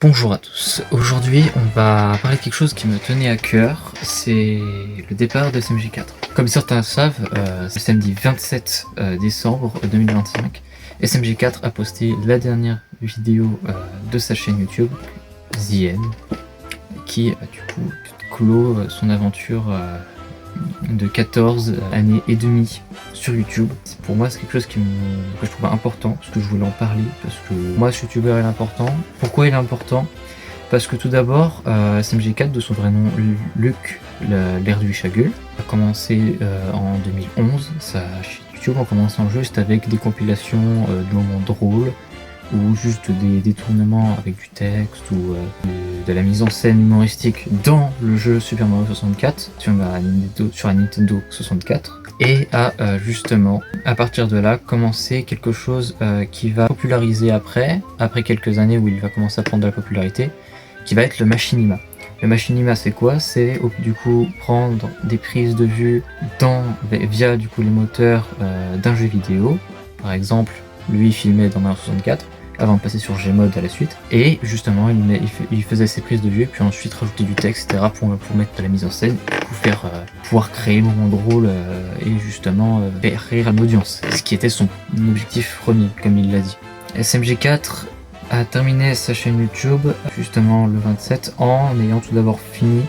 Bonjour à tous, aujourd'hui on va parler de quelque chose qui me tenait à cœur, c'est le départ de SMG4. Comme certains savent, c'est samedi 27 décembre 2025, SMG4 a posté la dernière vidéo de sa chaîne YouTube, The End, qui du coup clôt son aventure de 14 années et demie sur YouTube. Pour moi c'est quelque chose que je trouve important, parce que je voulais en parler, parce que moi ce youtubeur est important. Pourquoi il est important? Parce que tout d'abord, SMG4 de son vrai nom Luc l'Erduchagul a commencé en 2011 sa chaîne YouTube en commençant juste avec des compilations de moments drôles ou juste des détournements avec du texte ou de la mise en scène humoristique dans le jeu Super Mario 64 sur la Nintendo 64, et a justement à partir de là commencé quelque chose qui va populariser après quelques années où il va commencer à prendre de la popularité, qui va être le machinima. Le machinima c'est quoi? C'est du coup prendre des prises de vue via du coup les moteurs d'un jeu vidéo. Par exemple, lui filmait dans Mario 64 avant de passer sur Gmod à la suite, et justement il faisait ses prises de vue, puis ensuite rajouter du texte, etc. pour mettre de la mise en scène, pour pouvoir créer le moment drôle et justement faire rire l'audience, ce qui était son objectif premier, comme il l'a dit. SMG4 a terminé sa chaîne YouTube justement le 27 en ayant tout d'abord fini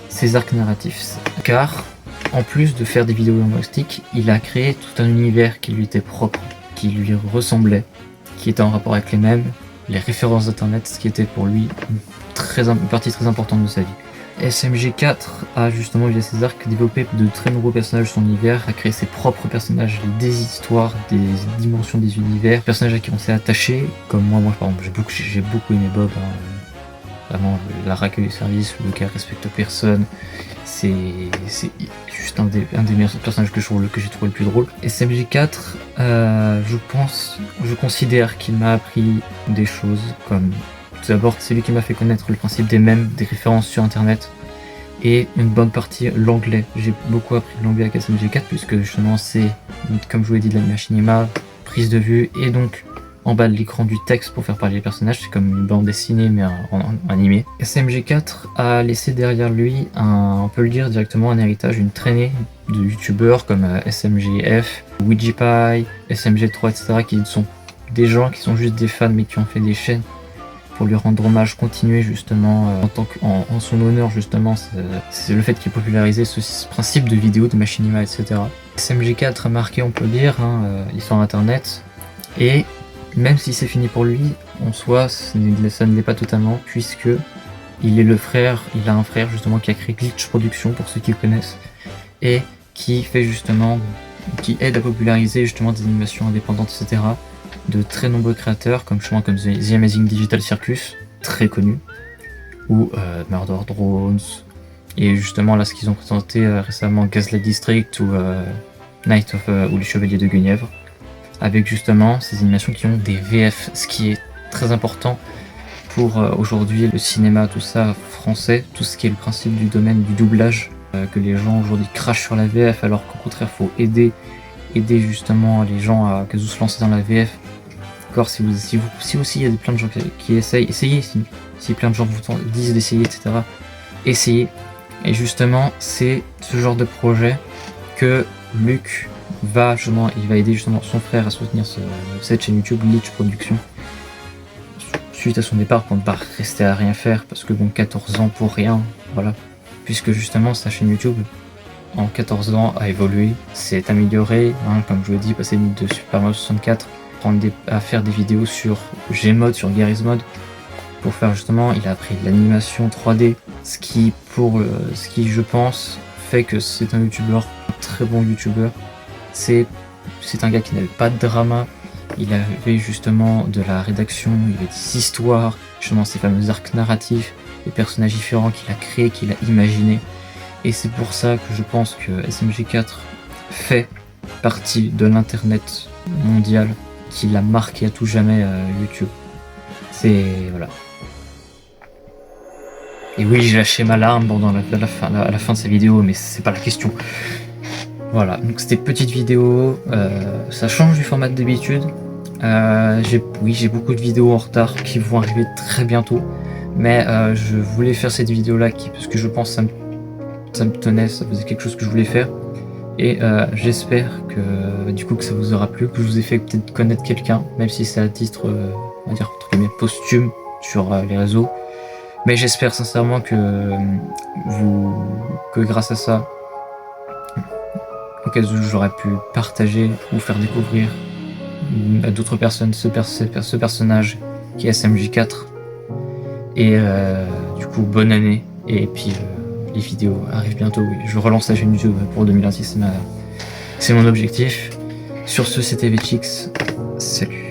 ses arcs narratifs, car en plus de faire des vidéos humoristiques, il a créé tout un univers qui lui était propre, qui lui ressemblait, qui était en rapport avec les mèmes, les références d'internet, ce qui était pour lui une partie très importante de sa vie. SMG4 a justement via ses arcs développé de très nombreux personnages de son univers, a créé ses propres personnages, des histoires, des dimensions des univers, personnages à qui on s'est attaché, comme moi par exemple j'ai beaucoup aimé Bob, vraiment la raccueil du service, le gars respecte personne, c'est juste un des meilleurs personnages que j'ai trouvé le plus drôle. SMG4, je considère qu'il m'a appris des choses, comme tout d'abord c'est lui qui m'a fait connaître le principe des mèmes, des références sur internet, et une bonne partie l'anglais. J'ai beaucoup appris l'anglais avec SMG4 puisque justement c'est, comme je vous l'ai dit, de la machinima, prise de vue, et donc en bas de l'écran du texte pour faire parler les personnages, c'est comme une bande dessinée mais en animé. SMG4 a laissé derrière lui on peut le dire directement, un héritage, une traînée de youtubeurs comme SMGF, Ouijipie, SMG3, etc. qui sont des gens qui sont juste des fans mais qui ont fait des chaînes pour lui rendre hommage, continuer justement en son honneur, justement, c'est le fait qu'il ait popularisé ce principe de vidéo, de machinima, etc. SMG4 a marqué, on peut dire, l'histoire internet, et même si c'est fini pour lui, en soi, ça ne l'est pas totalement, puisque il a un frère justement qui a créé Glitch Productions, pour ceux qui le connaissent, et qui aide à populariser justement des animations indépendantes, etc. de très nombreux créateurs, comme The Amazing Digital Circus, très connu, ou Murder Drones, et justement là ce qu'ils ont présenté récemment, Gaslight District ou ou les Chevaliers de Guenièvre, avec justement ces animations qui ont des VF, ce qui est très important pour aujourd'hui le cinéma, tout ça français, tout ce qui est le principe du domaine du doublage, que les gens aujourd'hui crachent sur la VF alors qu'au contraire faut aider justement les gens à se lancer dans la VF. Encore si aussi il y a plein de gens qui essayent, si plein de gens vous disent d'essayer, etc. Essayez. Et justement c'est ce genre de projet que Luc il va aider justement son frère à soutenir cette chaîne YouTube Glitch Productions suite à son départ, pour ne pas rester à rien faire, parce que bon, 14 ans pour rien, voilà, puisque justement sa chaîne YouTube en 14 ans a évolué, s'est améliorée, comme je vous l'ai dit, passer de Super Mario 64 à faire des vidéos sur Gmod, sur Garry's Mod, pour faire justement, il a appris l'animation 3D, ce qui je pense fait que c'est un youtubeur, un très bon youtubeur. C'est un gars qui n'avait pas de drama, il avait justement de la rédaction, il avait des histoires, justement ces fameux arcs narratifs, des personnages différents qu'il a créés, qu'il a imaginés, et c'est pour ça que je pense que SMG4 fait partie de l'internet mondial, qui l'a marqué à tout jamais YouTube. Voilà. Et oui, j'ai lâché ma larme pendant la fin de cette vidéo, mais c'est pas la question. Voilà, donc c'était petite vidéo, ça change du format d'habitude. J'ai beaucoup de vidéos en retard qui vont arriver très bientôt. Mais je voulais faire cette vidéo là parce que je pense que ça me tenait, ça faisait quelque chose que je voulais faire. Et j'espère que du coup que ça vous aura plu, que je vous ai fait peut-être connaître quelqu'un, même si c'est à titre, on va dire entre guillemets posthume sur les réseaux. Mais j'espère sincèrement que grâce à ça, au cas où j'aurais pu partager ou faire découvrir à d'autres personnes ce personnage qui est SMJ4. Et du coup, bonne année. Et puis les vidéos arrivent bientôt. Oui. Je relance la chaîne YouTube pour 2026, c'est mon objectif. Sur ce, c'était VChix. Salut.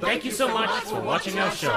Thank you so much for watching our show.